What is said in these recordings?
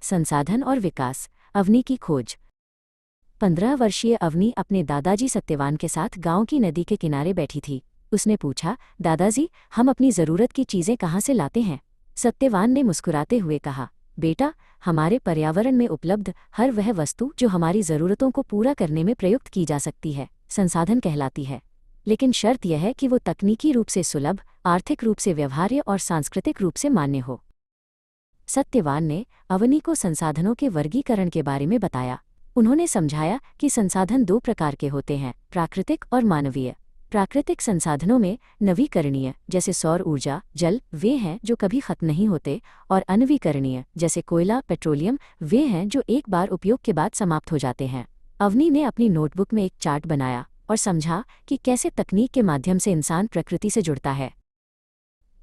संसाधन और विकास, अवनी की खोज। 15 वर्षीय अवनी अपने दादाजी सत्यवान के साथ गांव की नदी के किनारे बैठी थी। उसने पूछा, दादाजी, हम अपनी ज़रूरत की चीज़ें कहाँ से लाते हैं? सत्यवान ने मुस्कुराते हुए कहा, बेटा, हमारे पर्यावरण में उपलब्ध हर वह वस्तु जो हमारी ज़रूरतों को पूरा करने में प्रयुक्त की जा सकती है, संसाधन कहलाती है। लेकिन शर्त यह है कि वो तकनीकी रूप से सुलभ, आर्थिक रूप से व्यवहार्य और सांस्कृतिक रूप से मान्य हो। सत्यवान ने अवनी को संसाधनों के वर्गीकरण के बारे में बताया। उन्होंने समझाया कि संसाधन 2 प्रकार के होते हैं, प्राकृतिक और मानवीय। प्राकृतिक संसाधनों में नवीकरणीय, जैसे सौर ऊर्जा, जल, वे हैं जो कभी खत्म नहीं होते, और अनवीकरणीय, जैसे कोयला, पेट्रोलियम, वे हैं जो एक बार उपयोग के बाद समाप्त हो जाते हैं। अवनी ने अपनी नोटबुक में एक चार्ट बनाया और समझा कि कैसे तकनीक के माध्यम से इंसान प्रकृति से जुड़ता है।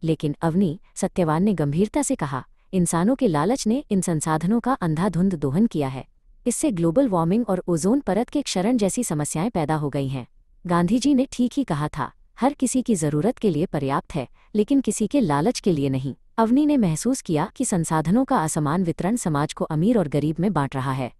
लेकिन अवनी, सत्यवान ने गंभीरता से कहा, इंसानों के लालच ने इन संसाधनों का अंधाधुंध दोहन किया है। इससे ग्लोबल वार्मिंग और ओजोन परत के क्षरण जैसी समस्याएं पैदा हो गई हैं। गांधी जी ने ठीक ही कहा था, हर किसी की जरूरत के लिए पर्याप्त है, लेकिन किसी के लालच के लिए नहीं। अवनी ने महसूस किया कि संसाधनों का असमान वितरण समाज को अमीर और गरीब में बांट रहा है।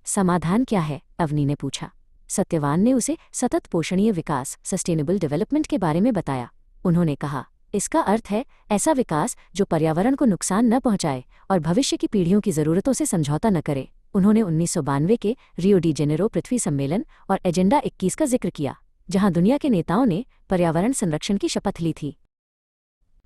समाधान क्या है? अवनी ने पूछा। सत्यवान ने उसे सतत पोषणीय विकास, सस्टेनेबल डेवलपमेंट के बारे में बताया। उन्होंने कहा, इसका अर्थ है ऐसा विकास जो पर्यावरण को नुकसान न पहुंचाए और भविष्य की पीढ़ियों की ज़रूरतों से समझौता न करे। उन्होंने 1992 के रियो डी जेनेरो पृथ्वी सम्मेलन और एजेंडा 21 का जिक्र किया, जहां दुनिया के नेताओं ने पर्यावरण संरक्षण की शपथ ली थी।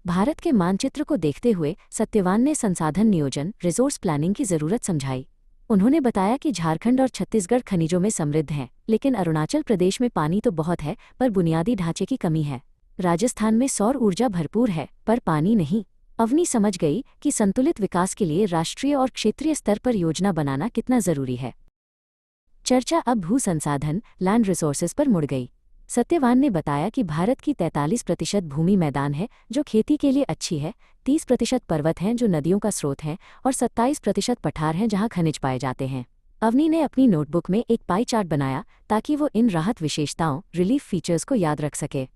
भारत के मानचित्र को देखते हुए सत्यवान ने संसाधन नियोजन, रिसोर्स प्लानिंग की ज़रूरत समझाई। उन्होंने बताया कि झारखंड और छत्तीसगढ़ खनिजों में समृद्ध हैं, लेकिन अरुणाचल प्रदेश में पानी तो बहुत है, पर बुनियादी ढांचे की कमी है। राजस्थान में सौर ऊर्जा भरपूर है, पर पानी नहीं। अवनी समझ गई कि संतुलित विकास के लिए राष्ट्रीय और क्षेत्रीय स्तर पर योजना बनाना कितना जरूरी है। चर्चा अब भू संसाधन, लैंड रिसोर्सेज पर मुड़ गई। सत्यवान ने बताया कि भारत की 43% भूमि मैदान है जो खेती के लिए अच्छी है, 30% पर्वत हैं जो नदियों का स्रोत हैं, और 27% पठार हैं जहां खनिज पाए जाते हैं। अवनी ने अपनी नोटबुक में एक पाई चार्ट बनाया ताकि वो इन राहत विशेषताओं, रिलीफ फीचर्स को याद रख सके।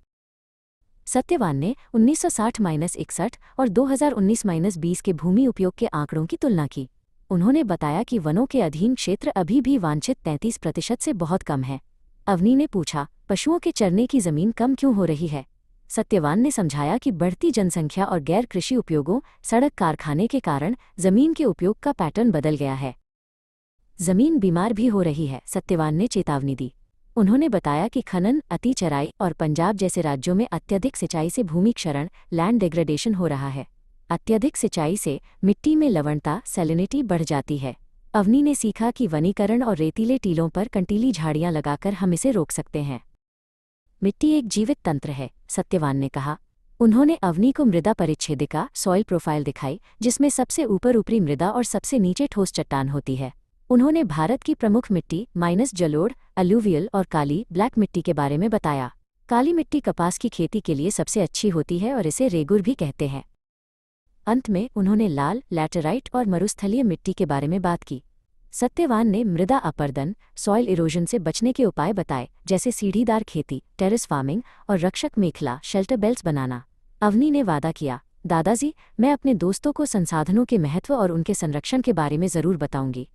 सत्यवान ने 1960-61 और 2019-20 के भूमि उपयोग के आंकड़ों की तुलना की। उन्होंने बताया कि वनों के अधीन क्षेत्र अभी भी वांछित 33% से बहुत कम है। अवनी ने पूछा, पशुओं के चरने की जमीन कम क्यों हो रही है? सत्यवान ने समझाया कि बढ़ती जनसंख्या और गैर कृषि उपयोगों, सड़क, कारखाने के कारण जमीन के उपयोग का पैटर्न बदल गया है। जमीन बीमार भी हो रही है, सत्यवान ने चेतावनी दी। उन्होंने बताया कि खनन, अति चराई और पंजाब जैसे राज्यों में अत्यधिक सिंचाई से भूमि क्षरण, लैंड डिग्रेडेशन हो रहा है। अत्यधिक सिंचाई से मिट्टी में लवणता, सैलिनिटी बढ़ जाती है। अवनी ने सीखा कि वनीकरण और रेतीले टीलों पर कंटीली झाड़ियां लगाकर हम इसे रोक सकते हैं। मिट्टी एक जीवित तंत्र है, सत्यवान ने कहा। उन्होंने अवनी को मृदा परिच्छेदिका, सॉइल प्रोफाइल दिखाई, जिसमें सबसे ऊपर ऊपरी मृदा और सबसे नीचे ठोस चट्टान होती है। उन्होंने भारत की प्रमुख मिट्टी माइनस जलोढ़, अलूवियल और काली, ब्लैक मिट्टी के बारे में बताया। काली मिट्टी कपास की खेती के लिए सबसे अच्छी होती है और इसे रेगुर भी कहते हैं। अंत में उन्होंने लाल, लैटेराइट और मरुस्थलीय मिट्टी के बारे में बात की। सत्यवान ने मृदा अपरदन, सॉइल इरोजन से बचने के उपाय बताए, जैसे सीढ़ीदार खेती, टेरेस फार्मिंग और रक्षक मेखला, शेल्टर बेल्ट्स बनाना। अवनी ने वादा किया, दादाजी, मैं अपने दोस्तों को संसाधनों के महत्व और उनके संरक्षण के बारे में ज़रूर बताऊंगी।